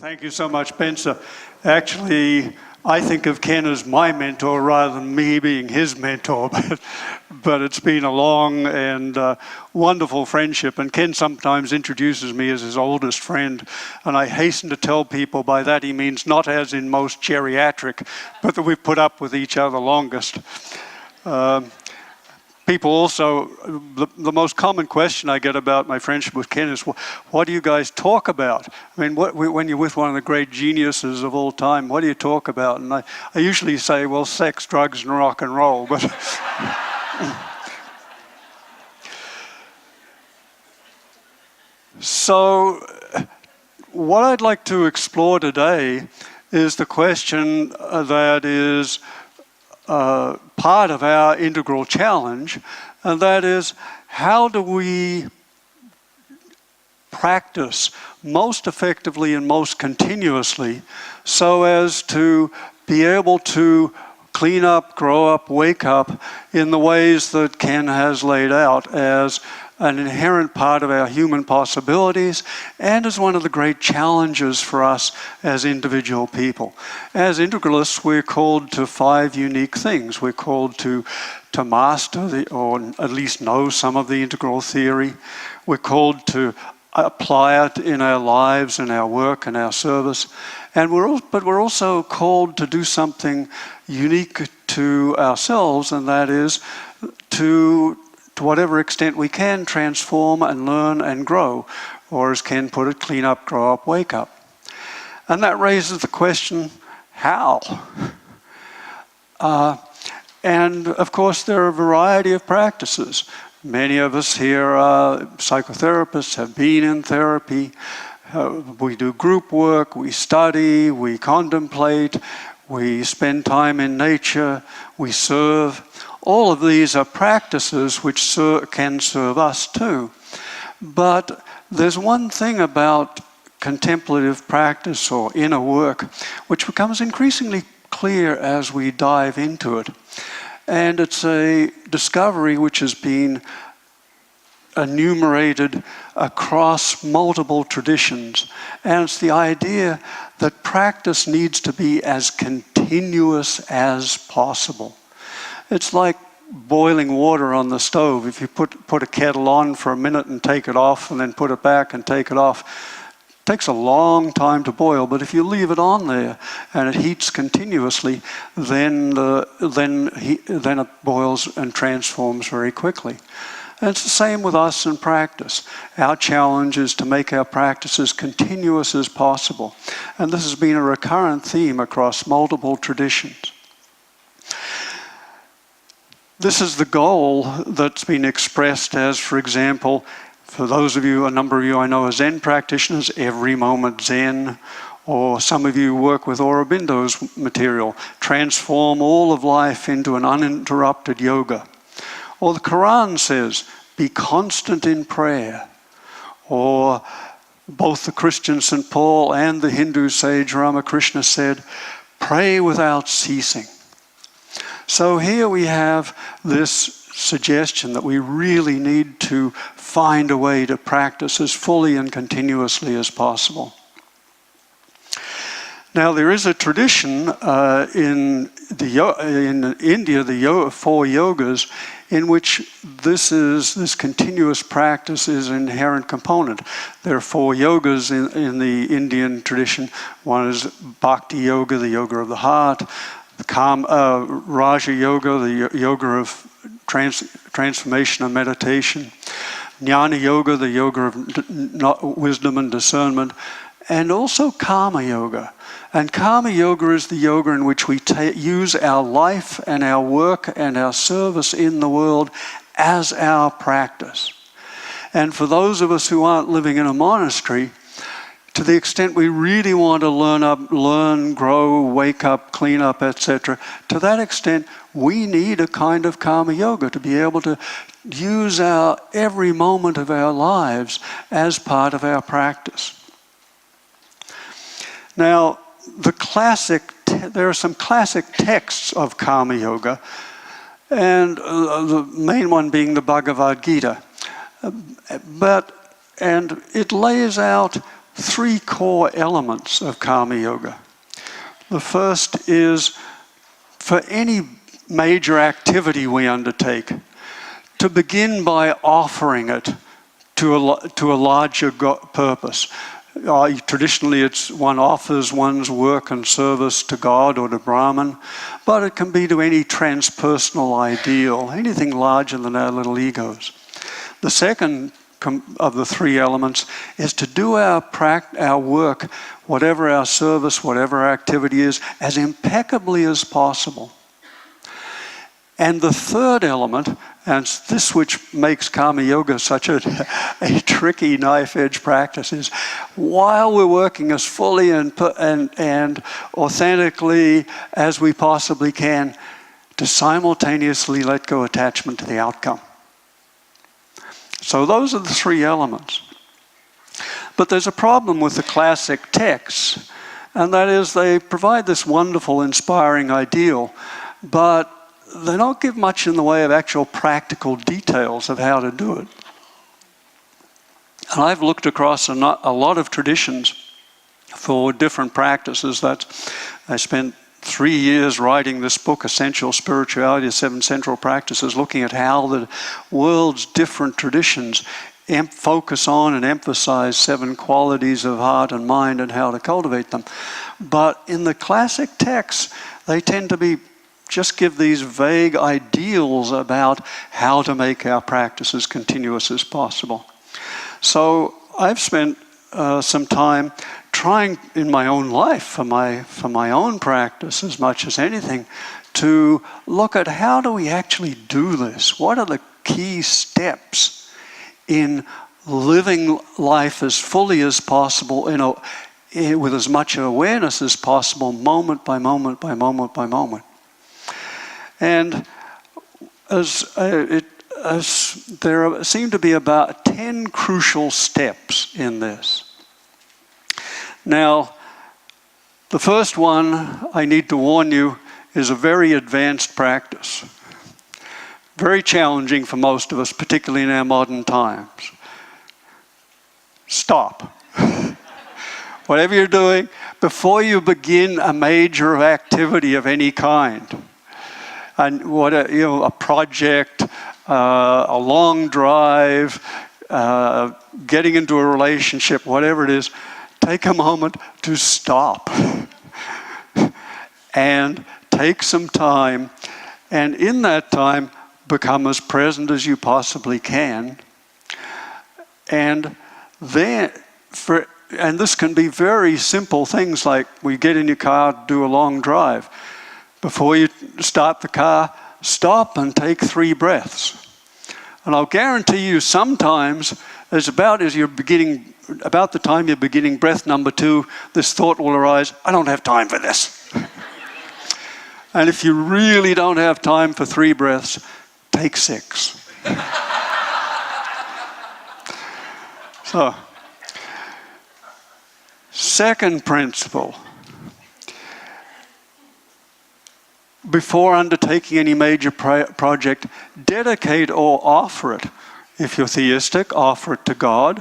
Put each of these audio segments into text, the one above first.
Thank you so much, Spencer. Actually, I think of Ken as my mentor rather than me being his mentor, but it's been a long and wonderful friendship, and Ken sometimes introduces me as his oldest friend, and I hasten to tell people by that he means not as in most geriatric, but that we've put up with each other longest. People also, the most common question I get about my friendship with Ken is, what do you guys talk about? I mean, when you're with one of the great geniuses of all time, what do you talk about? And I usually say, well, sex, drugs, and rock and roll. But so what I'd like to explore today is the question that is part of our integral challenge, and that is, how do we practice most effectively and most continuously so as to be able to clean up, grow up, wake up in the ways that Ken has laid out as an inherent part of our human possibilities and as one of the great challenges for us as individual people. As integralists, we're called to 5 unique things. We're called to master, or at least know some of the integral theory. We're called to apply it in our lives and our work and our service. But we're also called to do something unique to ourselves, and that is to whatever extent we can, transform and learn and grow, or as Ken put it, clean up, grow up, wake up. And that raises the question, how? And of course, there are a variety of practices. Many of us here are psychotherapists, have been in therapy. We do group work, we study, we contemplate, we spend time in nature, we serve. All of these are practices which can serve us too. But there's one thing about contemplative practice or inner work which becomes increasingly clear as we dive into it. And it's a discovery which has been enumerated across multiple traditions. And it's the idea that practice needs to be as continuous as possible. It's like boiling water on the stove. If you put a kettle on for a minute and take it off and then put it back and take it off, it takes a long time to boil. But if you leave it on there and it heats continuously, then it boils and transforms very quickly. And it's the same with us in practice. Our challenge is to make our practice as continuous as possible. And this has been a recurrent theme across multiple traditions. This is the goal that's been expressed as, for example, for those of you, a number of you I know are Zen practitioners, every moment Zen, or some of you work with Aurobindo's material, transform all of life into an uninterrupted yoga. Or the Quran says, be constant in prayer. Or both the Christian St. Paul and the Hindu sage Ramakrishna said, pray without ceasing. So here we have this suggestion that we really need to find a way to practice as fully and continuously as possible. Now there is a tradition in India, the 4 yogas, in which this continuous practice is an inherent component. There are 4 yogas in the Indian tradition. One is Bhakti Yoga, the yoga of the heart. Raja Yoga, the yoga of transformation and meditation. Jnana Yoga, the yoga of wisdom and discernment. And also Karma Yoga. And Karma Yoga is the yoga in which we use our life and our work and our service in the world as our practice. And for those of us who aren't living in a monastery, to the extent we really want to learn, grow, wake up, clean up, etc., to that extent, we need a kind of Karma Yoga to be able to use every moment of our lives as part of our practice. Now, there are some classic texts of Karma Yoga, and the main one being the Bhagavad Gita. And it lays out three core elements of Karma Yoga. The first is, for any major activity we undertake, to begin by offering it to a larger purpose. Traditionally, it's one offers one's work and service to God or to Brahman, but it can be to any transpersonal ideal, anything larger than our little egos. The second of the three elements is to do our work, whatever our service, whatever our activity is, as impeccably as possible. And the third element, and this which makes Karma Yoga such a tricky knife-edge practice, is while we're working as fully and authentically as we possibly can, to simultaneously let go attachment to the outcome. So those are the three elements. But there's a problem with the classic texts, and that is they provide this wonderful, inspiring ideal, but they don't give much in the way of actual practical details of how to do it. And I've looked across a lot of traditions for different practices. I spent 3 years writing this book, Essential Spirituality, the 7 Central Practices, looking at how the world's different traditions focus on and emphasize 7 qualities of heart and mind and how to cultivate them. But in the classic texts, they tend to just give these vague ideals about how to make our practice as continuous as possible. So I've spent some time trying in my own life, for my own practice as much as anything, to look at how do we actually do this? What are the key steps in living life as fully as possible, with as much awareness as possible, moment by moment by moment by moment? And there seem to be about 10 crucial steps in this. Now, the first one, I need to warn you, is a very advanced practice. Very challenging for most of us, particularly in our modern times. Stop. Whatever you're doing, before you begin a major activity of any kind, and a project, a long drive, getting into a relationship, whatever it is, take a moment to stop and take some time, and in that time, become as present as you possibly can. And then, and this can be very simple things like we get in your car, do a long drive. Before you start the car, stop and take 3 breaths. And I'll guarantee you sometimes, about the time you're beginning breath number 2, this thought will arise, I don't have time for this. And if you really don't have time for 3 breaths, take 6. So, second principle. Before undertaking any major project, dedicate or offer it. If you're theistic, offer it to God,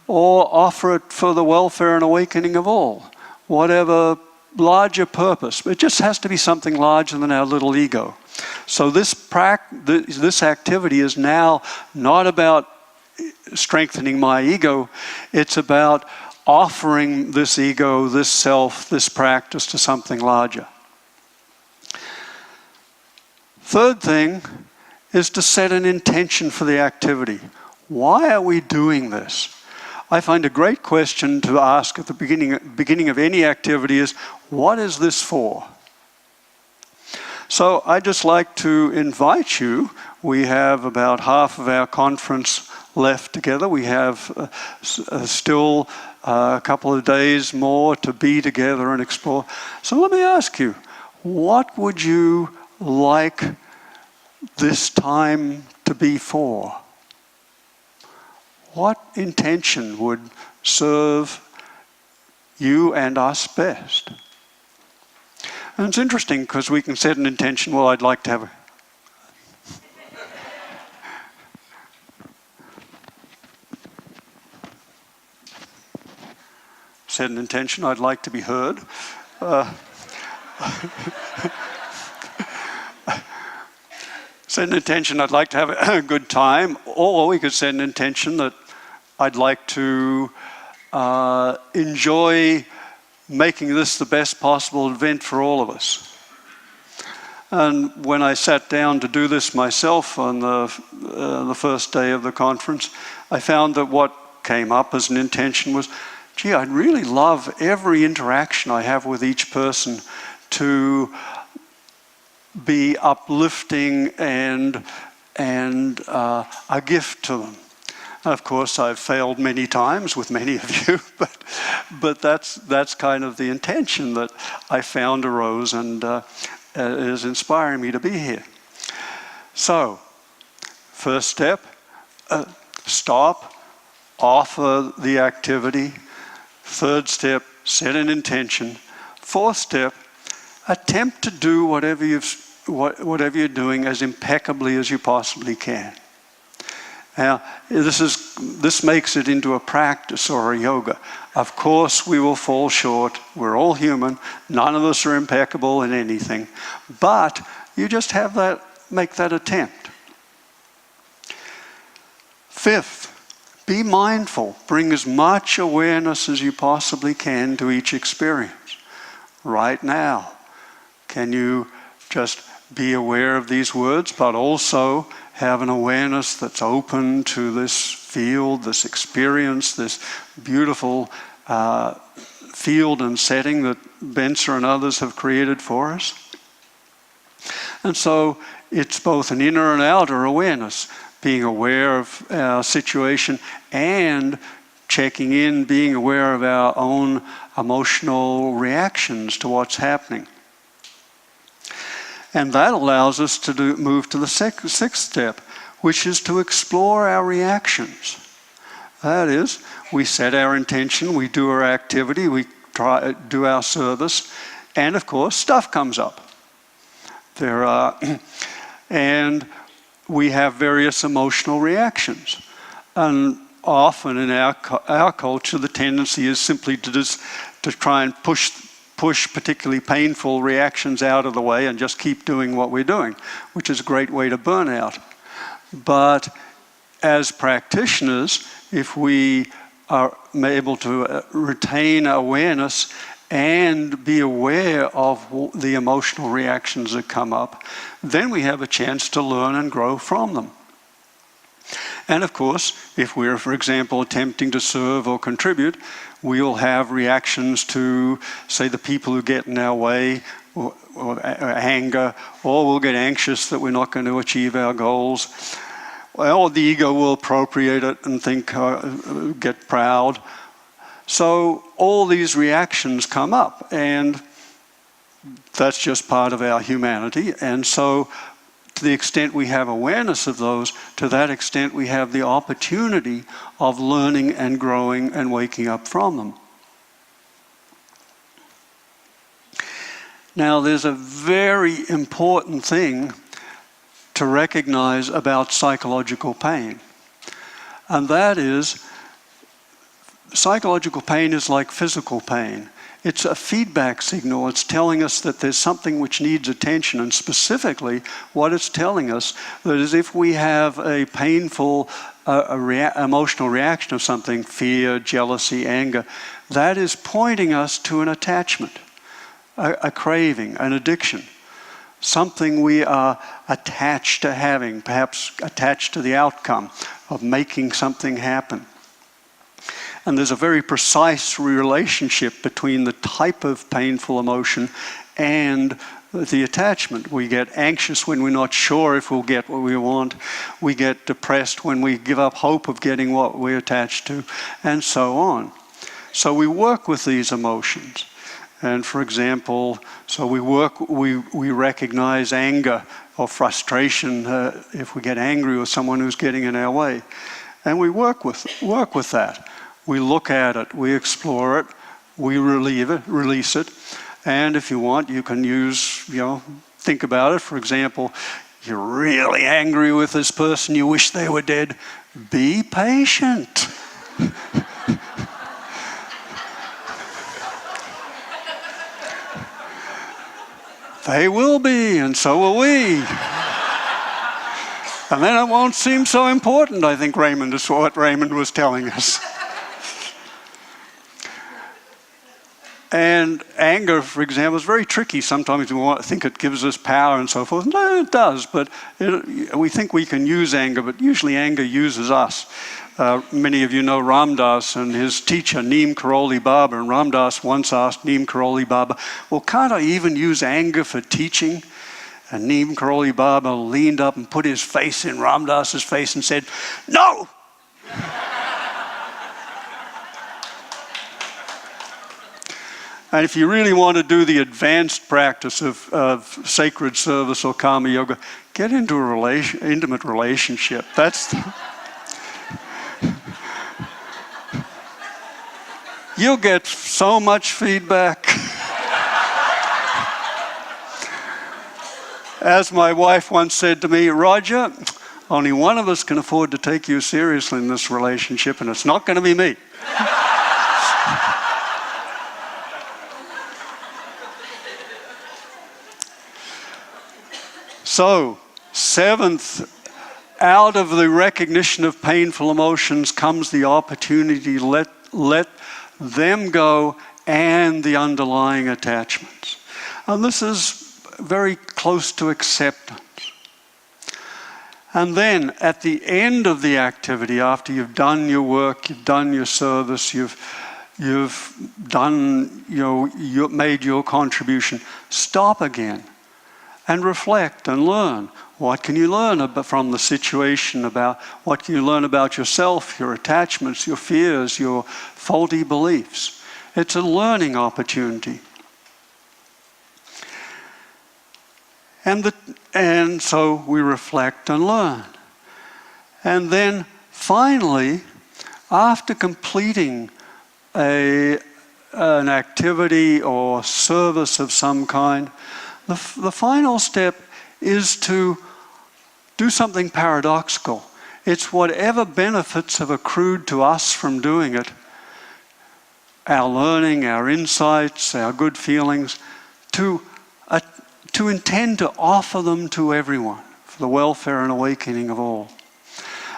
or offer it for the welfare and awakening of all. Whatever larger purpose. It just has to be something larger than our little ego. So this activity is now not about strengthening my ego. It's about offering this ego, this self, this practice to something larger. Third thing is to set an intention for the activity. Why are we doing this? I find a great question to ask at the beginning of any activity is, what is this for? So I'd just like to invite you. We have about half of our conference left together. We have still a couple of days more to be together and explore. So let me ask you, what would you like this time to be for? What intention would serve you and us best? And it's interesting because we can set an intention, well, I'd like to have set an intention I'd like to be heard. Set an intention I'd like to have a good time, or we could set an intention that I'd like to enjoy making this the best possible event for all of us. And when I sat down to do this myself on the first day of the conference, I found that what came up as an intention was, gee, I'd really love every interaction I have with each person to be uplifting and a gift to them. And of course, I've failed many times with many of you, but that's kind of the intention that I found arose and is inspiring me to be here. So, first step, stop, offer the activity. Third step, set an intention. Fourth step, attempt to do whatever you're doing as impeccably as you possibly can. Now, this makes it into a practice or a yoga. Of course, we will fall short. We're all human. None of us are impeccable in anything. But you just make that attempt. Fifth, be mindful. Bring as much awareness as you possibly can to each experience. Right now, can you just be aware of these words, but also have an awareness that's open to this field, this experience, this beautiful field and setting that Benser and others have created for us? And so it's both an inner and outer awareness, being aware of our situation and checking in, being aware of our own emotional reactions to what's happening. And that allows us to move to the sixth step, which is to explore our reactions. That is, we set our intention, we do our activity, we try do our service, and of course, stuff comes up. And we have various emotional reactions. And often in our culture, the tendency is simply to try and push particularly painful reactions out of the way and just keep doing what we're doing, which is a great way to burn out. But as practitioners, if we are able to retain awareness and be aware of the emotional reactions that come up, then we have a chance to learn and grow from them. And of course, if we're, for example, attempting to serve or contribute, we'll have reactions to, say, the people who get in our way, or anger, or we'll get anxious that we're not going to achieve our goals. Or the ego will appropriate it and get proud. So all these reactions come up, and that's just part of our humanity. And so to the extent we have awareness of those, to that extent we have the opportunity of learning and growing and waking up from them. Now, there's a very important thing to recognize about psychological pain. And that is, psychological pain is like physical pain. It's a feedback signal. It's telling us that there's something which needs attention, and specifically what it's telling us that is if we have a painful emotional reaction of something, fear, jealousy, anger, that is pointing us to an attachment, a craving, an addiction, something we are attached to having, perhaps attached to the outcome of making something happen. And there's a very precise relationship between the type of painful emotion and the attachment. We get anxious when we're not sure if we'll get what we want. We get depressed when we give up hope of getting what we're attached to, and so on. So we work with these emotions. And for example, so we recognize anger or frustration if we get angry with someone who's getting in our way. And we work with that. We look at it, we explore it, we release it, and if you want, you can think about it. For example, you're really angry with this person, you wish they were dead. Be patient. They will be, and so will we. And then it won't seem so important, I think Raymond is what Raymond was telling us. And anger, for example, is very tricky. Sometimes we think it gives us power and so forth. No, it does, but we think we can use anger, but usually anger uses us. Many of you know Ram Dass and his teacher, Neem Karoli Baba. And Ram Dass once asked Neem Karoli Baba, well, can't I even use anger for teaching? And Neem Karoli Baba leaned up and put his face in Ram Dass's face and said, no! And if you really want to do the advanced practice of sacred service or karma yoga, get into a intimate relationship. That's you'll get so much feedback. As my wife once said to me, Roger, only one of us can afford to take you seriously in this relationship, and it's not going to be me. So, seventh, out of the recognition of painful emotions comes the opportunity to let them go and the underlying attachments. And this is very close to acceptance. And then at the end of the activity, after you've done your work, you've done your service, you've done, you've made your contribution, stop again and reflect and learn. What can you learn from the situation? About what can you learn about yourself, your attachments, your fears, your faulty beliefs? It's a learning opportunity. And so we reflect and learn. And then finally, after completing an activity or service of some kind, the final step is to do something paradoxical. It's whatever benefits have accrued to us from doing it, our learning, our insights, our good feelings, to intend to offer them to everyone for the welfare and awakening of all.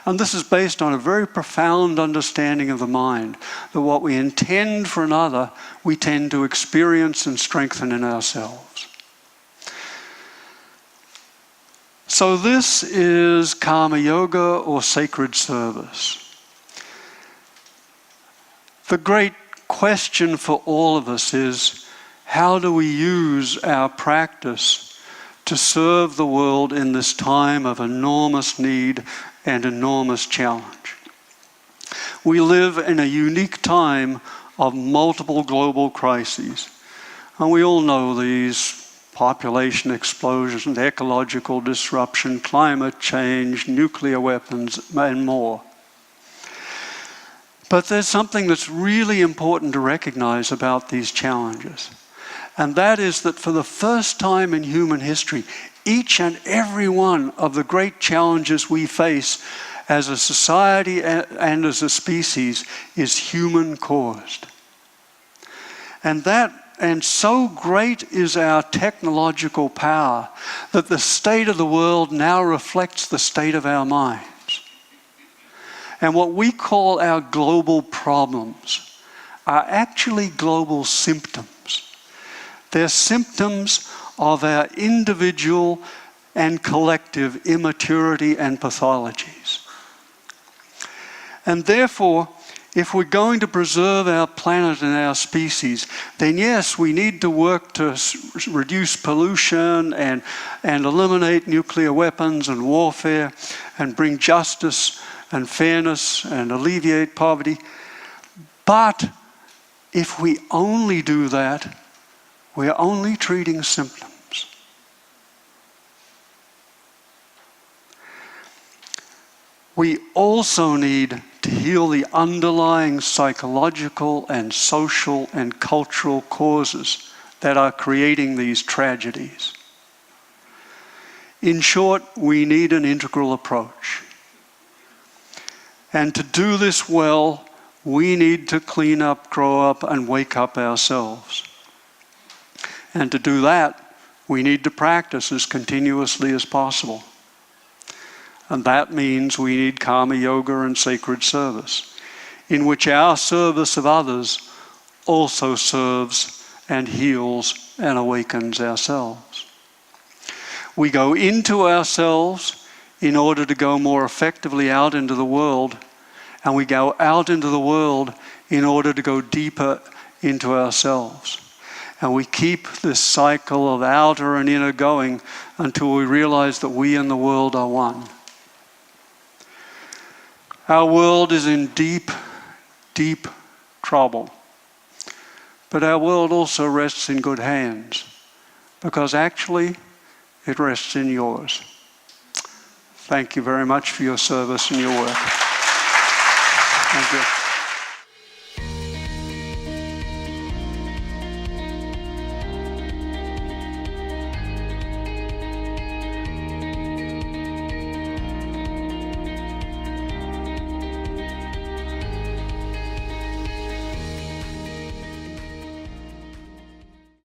And this is based on a very profound understanding of the mind, that what we intend for another, we tend to experience and strengthen in ourselves. So this is karma yoga or sacred service. The great question for all of us is, how do we use our practice to serve the world in this time of enormous need and enormous challenge? We live in a unique time of multiple global crises. And we all know these: population explosions, ecological disruption, climate change, nuclear weapons, and more. But there's something that's really important to recognize about these challenges. And that is that for the first time in human history, each and every one of the great challenges we face as a society and as a species is human-caused. And so great is our technological power that the state of the world now reflects the state of our minds. And what we call our global problems are actually global symptoms. They're symptoms of our individual and collective immaturity and pathologies. And therefore, if we're going to preserve our planet and our species, then yes, we need to work to reduce pollution and eliminate nuclear weapons and warfare and bring justice and fairness and alleviate poverty. But if we only do that, we're only treating symptoms. We also need to heal the underlying psychological and social and cultural causes that are creating these tragedies. In short, we need an integral approach. And to do this well, we need to clean up, grow up, and wake up ourselves. And to do that, we need to practice as continuously as possible. And that means we need karma yoga and sacred service, in which our service of others also serves and heals and awakens ourselves. We go into ourselves in order to go more effectively out into the world, and we go out into the world in order to go deeper into ourselves. And we keep this cycle of outer and inner going until we realize that we and the world are one. Our world is in deep, deep trouble. But our world also rests in good hands, because actually it rests in yours. Thank you very much for your service and your work. Thank you.